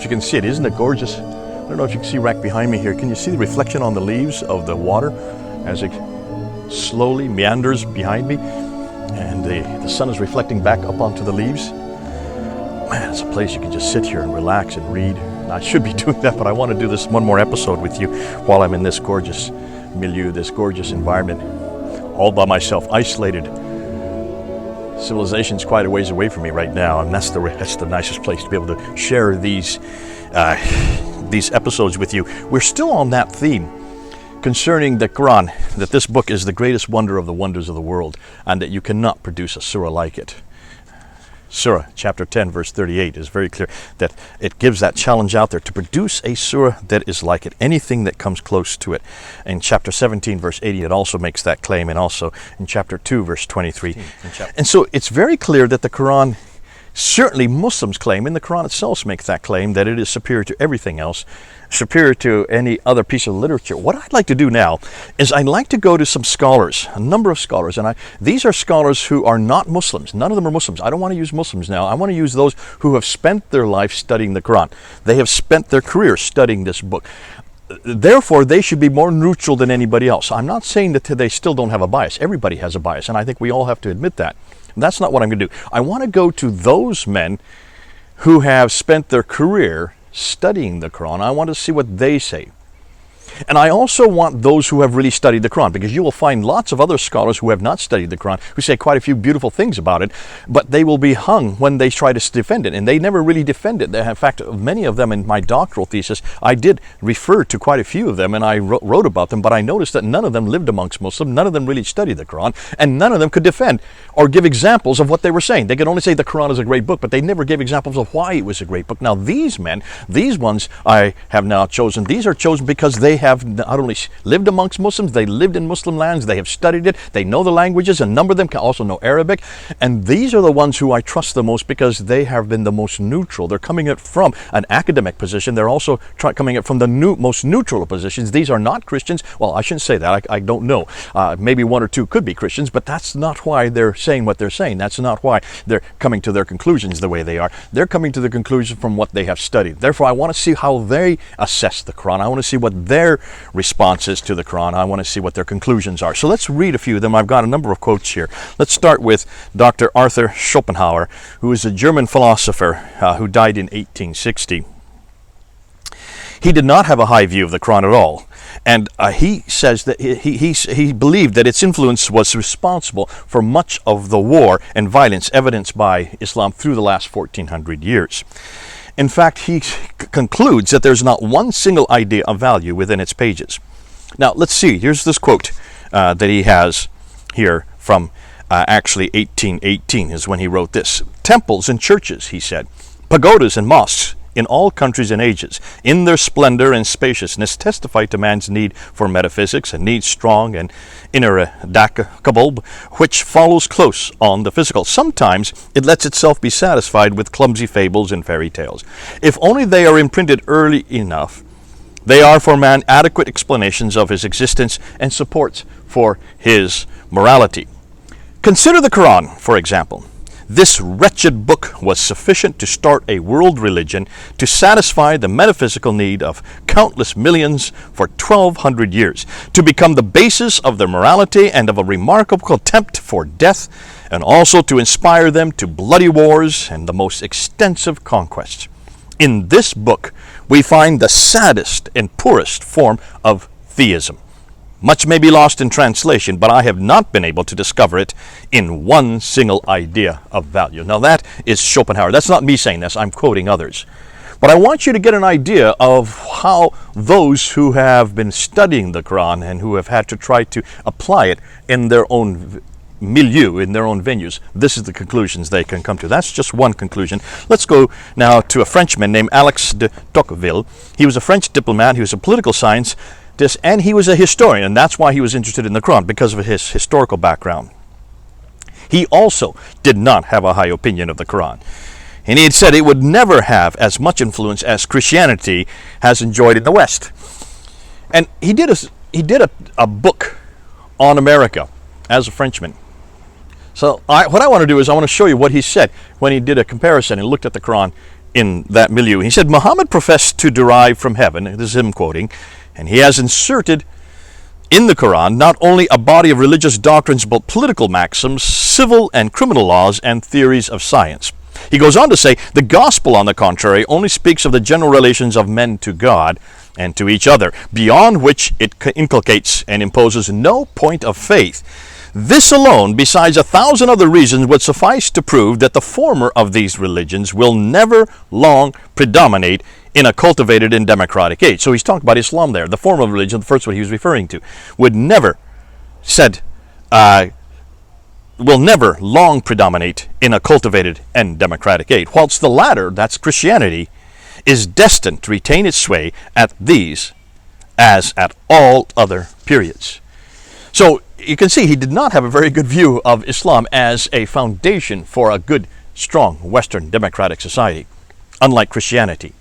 if you can see it. Isn't it gorgeous? I don't know if you can see right behind me here. Can you see the reflection on the leaves of the water as it slowly meanders behind me? And the sun is reflecting back up onto the leaves. Man, it's a place you can just sit here and relax and read. I should be doing that, but I want to do this one more episode with you while I'm in this gorgeous milieu, this gorgeous environment, all by myself, isolated. Civilization's quite a ways away from me right now, and that's the nicest place to be able to share these episodes with you. We're still on that theme concerning the Quran, that this book is the greatest wonder of the wonders of the world, and that you cannot produce a surah like it. Surah chapter 10 verse 38 is very clear that it gives that challenge out there to produce a surah that is like it, anything that comes close to it. In chapter 17 verse 80 it also makes that claim, and also in chapter 2 verse 23. And so it's very clear that the Quran, certainly Muslims claim, and the Quran itself makes that claim, that it is superior to everything else, superior to any other piece of literature. What I'd like to do now is I'd like to go to some scholars, a number of scholars, and these are scholars who are not Muslims. None of them are Muslims. I don't want to use Muslims now. I want to use those who have spent their life studying the Quran. They have spent their career studying this book. Therefore, they should be more neutral than anybody else. I'm not saying that they still don't have a bias. Everybody has a bias, and I think we all have to admit that. That's not what I'm going to do. I want to go to those men who have spent their career studying the Quran. I want to see what they say. And I also want those who have really studied the Quran, because you will find lots of other scholars who have not studied the Quran who say quite a few beautiful things about it, but they will be hung when they try to defend it, and they never really defend it. In fact, many of them in my doctoral thesis, I did refer to quite a few of them, and I wrote about them, but I noticed that none of them lived amongst Muslims, none of them really studied the Quran, and none of them could defend or give examples of what they were saying. They could only say the Quran is a great book, but they never gave examples of why it was a great book. Now these men, these ones I have now chosen, these are chosen because they have not only lived amongst Muslims, they lived in Muslim lands, they have studied it, they know the languages, a number of them can also know Arabic, and these are the ones who I trust the most because they have been the most neutral. They're coming at from an academic position. They're also coming at from the most neutral of positions. These are not Christians. Well, I shouldn't say that. I don't know. Maybe one or two could be Christians, but that's not why they're saying what they're saying. That's not why they're coming to their conclusions the way they are. They're coming to the conclusion from what they have studied. Therefore, I want to see how they assess the Quran. I want to see what their responses to the Quran. I want to see what their conclusions are. So let's read a few of them. I've got a number of quotes here. Let's start with Dr. Arthur Schopenhauer, who is a German philosopher who died in 1860. He did not have a high view of the Quran at all. And he says that he believed that its influence was responsible for much of the war and violence evidenced by Islam through the last 1400 years. In fact, he concludes that there's not one single idea of value within its pages. Now, let's see. Here's this quote that he has here from actually 1818 is when he wrote this. Temples and churches, he said, pagodas and mosques in all countries and ages, in their splendor and spaciousness, testify to man's need for metaphysics, a need strong and ineradicable, which follows close on the physical. Sometimes it lets itself be satisfied with clumsy fables and fairy tales. If only they are imprinted early enough, they are for man adequate explanations of his existence and supports for his morality. Consider the Quran, for example. This wretched book was sufficient to start a world religion to satisfy the metaphysical need of countless millions for 1,200 years, to become the basis of their morality and of a remarkable contempt for death, and also to inspire them to bloody wars and the most extensive conquests. In this book, we find the saddest and poorest form of theism. Much may be lost in translation, but I have not been able to discover it in one single idea of value. Now that is Schopenhauer. That's not me saying this. I'm quoting others. But I want you to get an idea of how those who have been studying the Quran and who have had to try to apply it in their own milieu, in their own venues, this is the conclusions they can come to. That's just one conclusion. Let's go now to a Frenchman named Alex de Tocqueville. He was a French diplomat. He was a political scientist, and he was a historian, and that's why he was interested in the Quran, because of his historical background. He also did not have a high opinion of the Quran, and he had said it would never have as much influence as Christianity has enjoyed in the West. And he did a book on America as a Frenchman. So what I want to do is I want to show you what he said when he did a comparison and looked at the Quran in that milieu. He said, Muhammad professed to derive from heaven, this is him quoting, and he has inserted in the Quran not only a body of religious doctrines but political maxims, civil and criminal laws, and theories of science. He goes on to say, the gospel, on the contrary, only speaks of the general relations of men to God and to each other, beyond which it inculcates and imposes no point of faith. This alone, besides 1,000 other reasons, would suffice to prove that the former of these religions will never long predominate in a cultivated and democratic age. So he's talking about Islam there. The former religion, the first one he was referring to, would never, will never long predominate in a cultivated and democratic age, whilst the latter, that's Christianity, is destined to retain its sway at these as at all other periods. So you can see he did not have a very good view of Islam as a foundation for a good, strong Western democratic society, unlike Christianity.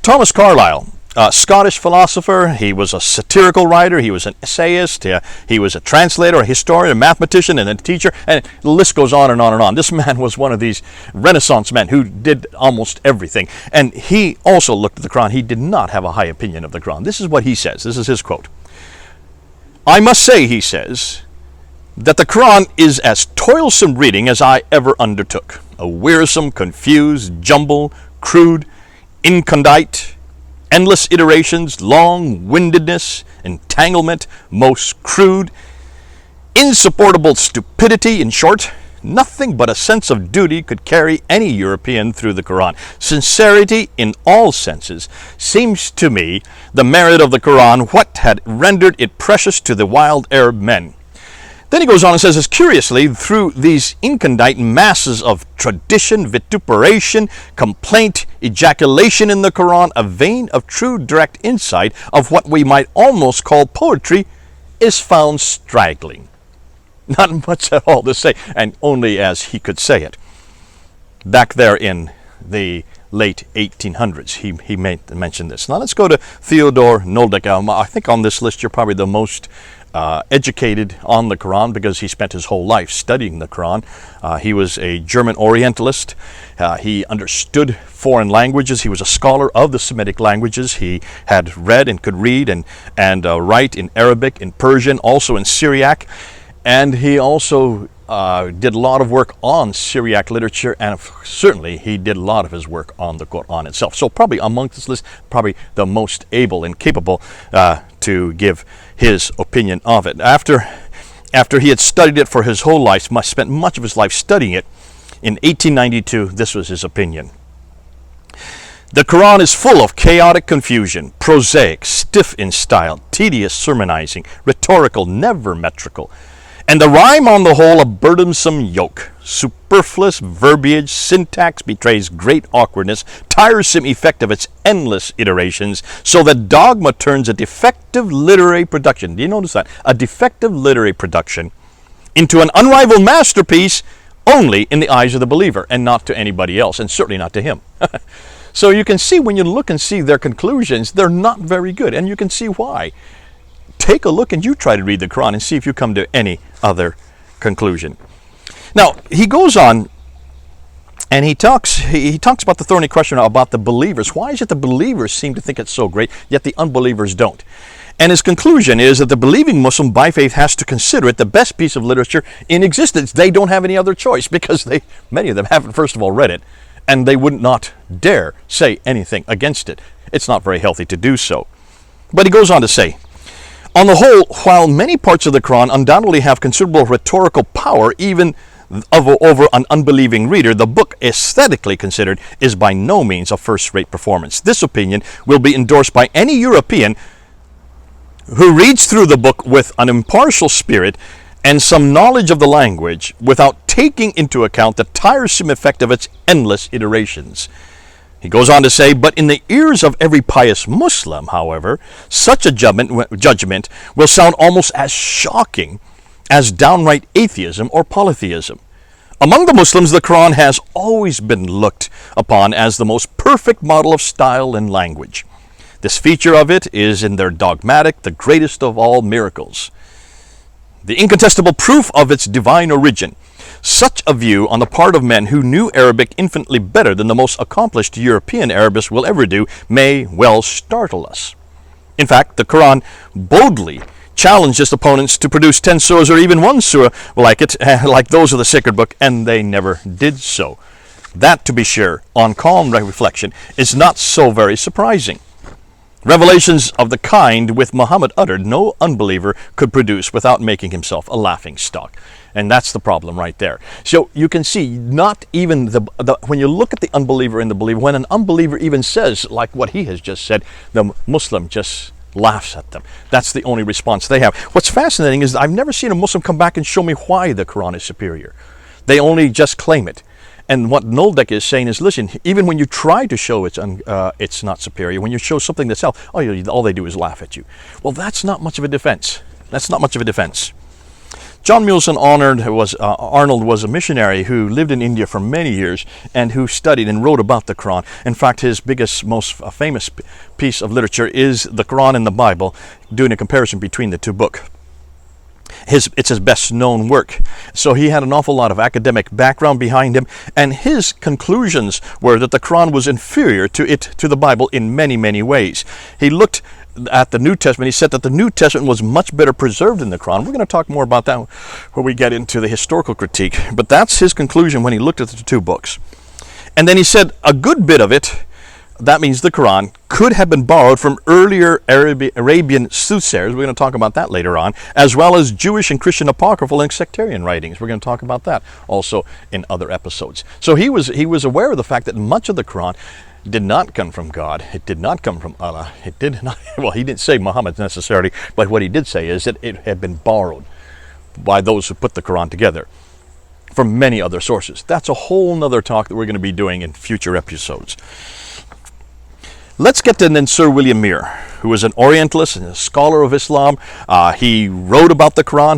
Thomas Carlyle, a Scottish philosopher, he was a satirical writer, he was an essayist, he was a translator, a historian, a mathematician, and a teacher, and the list goes on and on and on. This man was one of these Renaissance men who did almost everything. And he also looked at the Quran. He did not have a high opinion of the Quran. This is what he says. This is his quote. I must say, he says, that the Quran is as toilsome reading as I ever undertook. A wearisome, confused, jumble, crude, incondite, endless iterations, long-windedness, entanglement, most crude, insupportable stupidity. In short, nothing but a sense of duty could carry any European through the Quran. Sincerity in all senses seems to me the merit of the Quran, what had rendered it precious to the wild Arab men. Then he goes on and says, as curiously, through these incondite masses of tradition, vituperation, complaint, ejaculation in the Quran, a vein of true direct insight of what we might almost call poetry is found straggling. Not much at all to say, and only as he could say it. Back there in the late 1800s, he mentioned this. Now let's go to Theodor Noldek. I think on this list you're probably the most educated on the Quran because he spent his whole life studying the Quran. He was a German Orientalist. He understood foreign languages. He was a scholar of the Semitic languages. He had read and could read and write in Arabic, in Persian, also in Syriac. And he also did a lot of work on Syriac literature, and certainly he did a lot of his work on the Quran itself. So probably amongst this list, probably the most able and capable to give his opinion of it. After he had studied it for his whole life, spent much of his life studying it, in 1892, this was his opinion. The Quran is full of chaotic confusion, prosaic, stiff in style, tedious sermonizing, rhetorical, never metrical, and the rhyme on the whole a burdensome yoke. Superfluous verbiage, syntax betrays great awkwardness, tiresome effect of its endless iterations, so that dogma turns a defective literary production, do you notice that? A defective literary production into an unrivaled masterpiece only in the eyes of the believer and not to anybody else, and certainly not to him. So you can see when you look and see their conclusions, they're not very good, and you can see why. Take a look and you try to read the Quran and see if you come to any other conclusion. Now, he goes on and he talks about the thorny question about the believers. Why is it the believers seem to think it's so great, yet the unbelievers don't? And his conclusion is that the believing Muslim by faith has to consider it the best piece of literature in existence. They don't have any other choice because many of them haven't, first of all, read it, and they would not dare say anything against it. It's not very healthy to do so. But he goes on to say, on the whole, while many parts of the Quran undoubtedly have considerable rhetorical power, even over an unbelieving reader, the book, aesthetically considered, is by no means a first-rate performance. This opinion will be endorsed by any European who reads through the book with an impartial spirit and some knowledge of the language without taking into account the tiresome effect of its endless iterations. He goes on to say, but in the ears of every pious Muslim, however, such a judgment will sound almost as shocking as downright atheism or polytheism. Among the Muslims, the Quran has always been looked upon as the most perfect model of style and language. This feature of it is in their dogmatic, the greatest of all miracles, the incontestable proof of its divine origin. Such a view on the part of men who knew Arabic infinitely better than the most accomplished European Arabists will ever do may well startle us. In fact, the Quran boldly challenged its opponents to produce 10 surahs or even one surah like it, like those of the sacred book, and they never did so. That, to be sure, on calm reflection, is not so very surprising. Revelations of the kind with Muhammad uttered, no unbeliever could produce without making himself a laughing stock. And that's the problem right there. So you can see, not even when you look at the unbeliever and the believer, when an unbeliever even says, like what he has just said, the Muslim just laughs at them. That's the only response they have. What's fascinating is I've never seen a Muslim come back and show me why the Quran is superior. They only just claim it. And what Noldek is saying is, listen, even when you try to show it's not superior, when you show something that's self, all they do is laugh at you. Well, that's not much of a defense. That's not much of a defense. John Muleson Arnold was a missionary who lived in India for many years and who studied and wrote about the Quran. In fact, his biggest, most famous piece of literature is the Quran and the Bible, doing a comparison between the two books. It's his best known work. So he had an awful lot of academic background behind him, and his conclusions were that the Quran was inferior to the Bible in many, many ways. He looked at the New Testament. He said that the New Testament was much better preserved than the Quran. We're going to talk more about that when we get into the historical critique, but that's his conclusion when he looked at the two books. And then he said a good bit of it, that means the Quran, could have been borrowed from earlier Arabian soothsayers. We're going to talk about that later on, as well as Jewish and Christian apocryphal and sectarian writings. We're going to talk about that also in other episodes. So he was aware of the fact that much of the Quran did not come from God. It did not come from Allah. It did not, well, he didn't say Muhammad necessarily, but what he did say is that it had been borrowed by those who put the Quran together from many other sources. That's a whole nother talk that we're going to be doing in future episodes. Let's get to then Sir William Muir, who was an Orientalist and a scholar of Islam. He wrote about the Quran.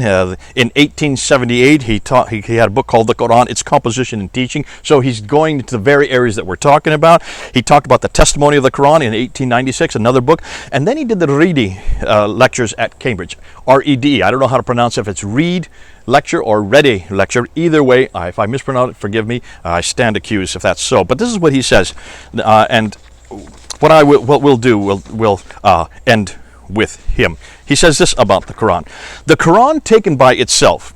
In 1878, he had a book called The Quran, Its Composition and Teaching. So he's going into the very areas that we're talking about. He talked about the testimony of the Quran in 1896, another book. And then he did the Redi lectures at Cambridge, R-E-D. I don't know how to pronounce it, if it's Reed lecture or Ready lecture. Either way, if I mispronounce it, forgive me. I stand accused if that's so. But this is what he says. What we'll end with him. He says this about the Quran. The Quran, taken by itself,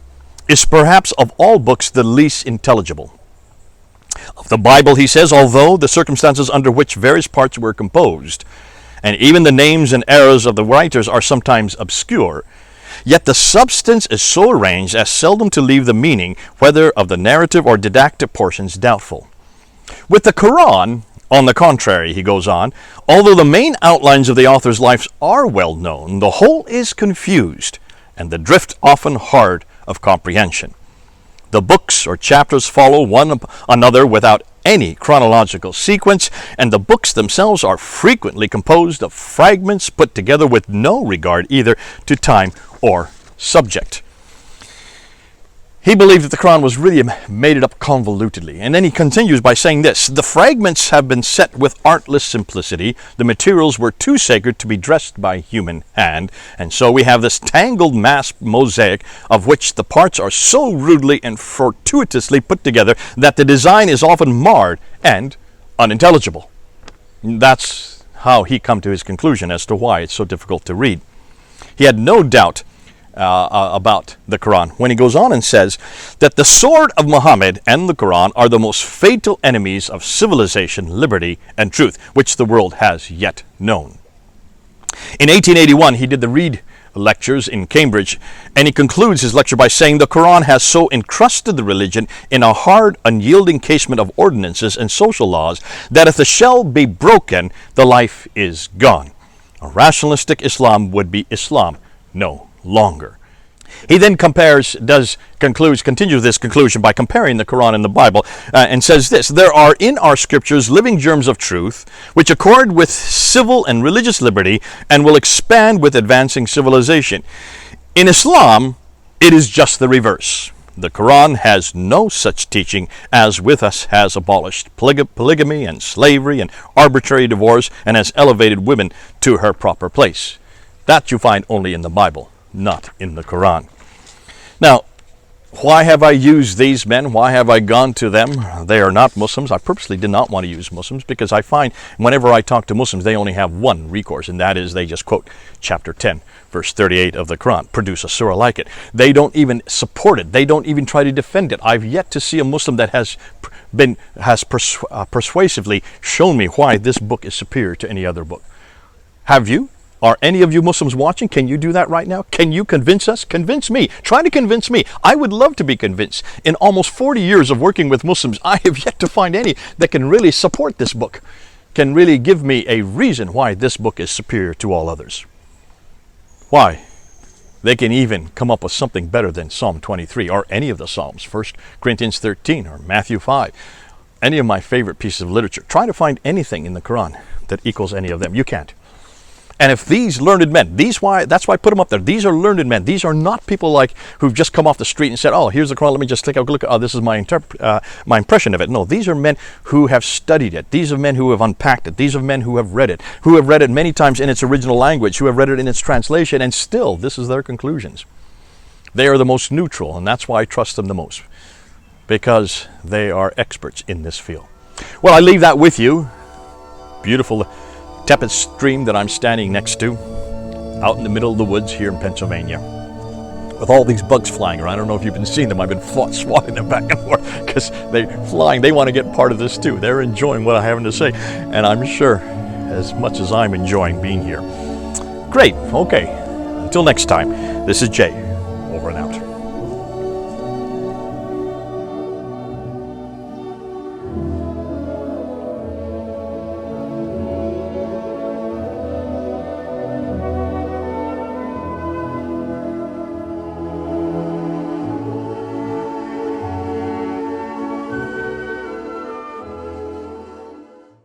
is perhaps of all books the least intelligible. Of the Bible, he says, although the circumstances under which various parts were composed, and even the names and eras of the writers are sometimes obscure, yet the substance is so arranged as seldom to leave the meaning, whether of the narrative or didactic portions, doubtful. With the Quran, on the contrary, he goes on, although the main outlines of the author's life are well known, the whole is confused, and the drift often hard of comprehension. The books or chapters follow one another without any chronological sequence, and the books themselves are frequently composed of fragments put together with no regard either to time or subject. He believed that the Quran was really made it up convolutedly. And then he continues by saying this: the fragments have been set with artless simplicity. The materials were too sacred to be dressed by human hand. And so we have this tangled mass mosaic of which the parts are so rudely and fortuitously put together that the design is often marred and unintelligible. That's how he come to his conclusion as to why it's so difficult to read. He had no doubt about the Quran when he goes on and says that the sword of Muhammad and the Quran are the most fatal enemies of civilization, liberty, and truth, which the world has yet known. In 1881, he did the Reed lectures in Cambridge, and he concludes his lecture by saying the Quran has so encrusted the religion in a hard, unyielding casement of ordinances and social laws that if the shell be broken, the life is gone. A rationalistic Islam would be Islam no longer. He then continues this conclusion by comparing the Quran and the Bible and says this: there are in our scriptures living germs of truth which accord with civil and religious liberty and will expand with advancing civilization. In Islam, it is just the reverse. The Quran has no such teaching as with us has abolished polygamy and slavery and arbitrary divorce and has elevated women to her proper place. That you find only in the Bible, not in the Quran. Now, Why have I used these men? Why have I gone to them? They are not Muslims. I purposely did not want to use Muslims because I find whenever I talk to Muslims, they only have one recourse, and that is they just quote chapter 10, verse 38 of the Quran, produce a surah like it. They don't even support it. They don't even try to defend it. I've yet to see a Muslim that has persuasively shown me why this book is superior to any other book. Have you? Are any of you Muslims watching? Can you do that right now? Can you convince us? Convince me. Try to convince me. I would love to be convinced. In almost 40 years of working with Muslims, I have yet to find any that can really support this book, can really give me a reason why this book is superior to all others. Why? They can even come up with something better than Psalm 23 or any of the Psalms, 1 Corinthians 13 or Matthew 5. Any of my favorite pieces of literature. Try to find anything in the Quran that equals any of them. You can't. And if these learned men, that's why I put them up there. These are learned men. These are not people like who've just come off the street and said, "Oh, here's the Quran. Let me just take a look. Oh, this is my impression of it." No, these are men who have studied it. These are men who have unpacked it. These are men who have read it many times in its original language, who have read it in its translation, and still, this is their conclusions. They are the most neutral, and that's why I trust them the most, because they are experts in this field. Well, I leave that with you. Beautiful tepid stream that I'm standing next to out in the middle of the woods here in Pennsylvania with all these bugs flying around. I don't know if you've been seeing them. I've been swatting them back and forth because they're flying. They want to get part of this too. They're enjoying what I'm having to say, and I'm sure as much as I'm enjoying being here. Great. Okay. Until next time, this is Jay.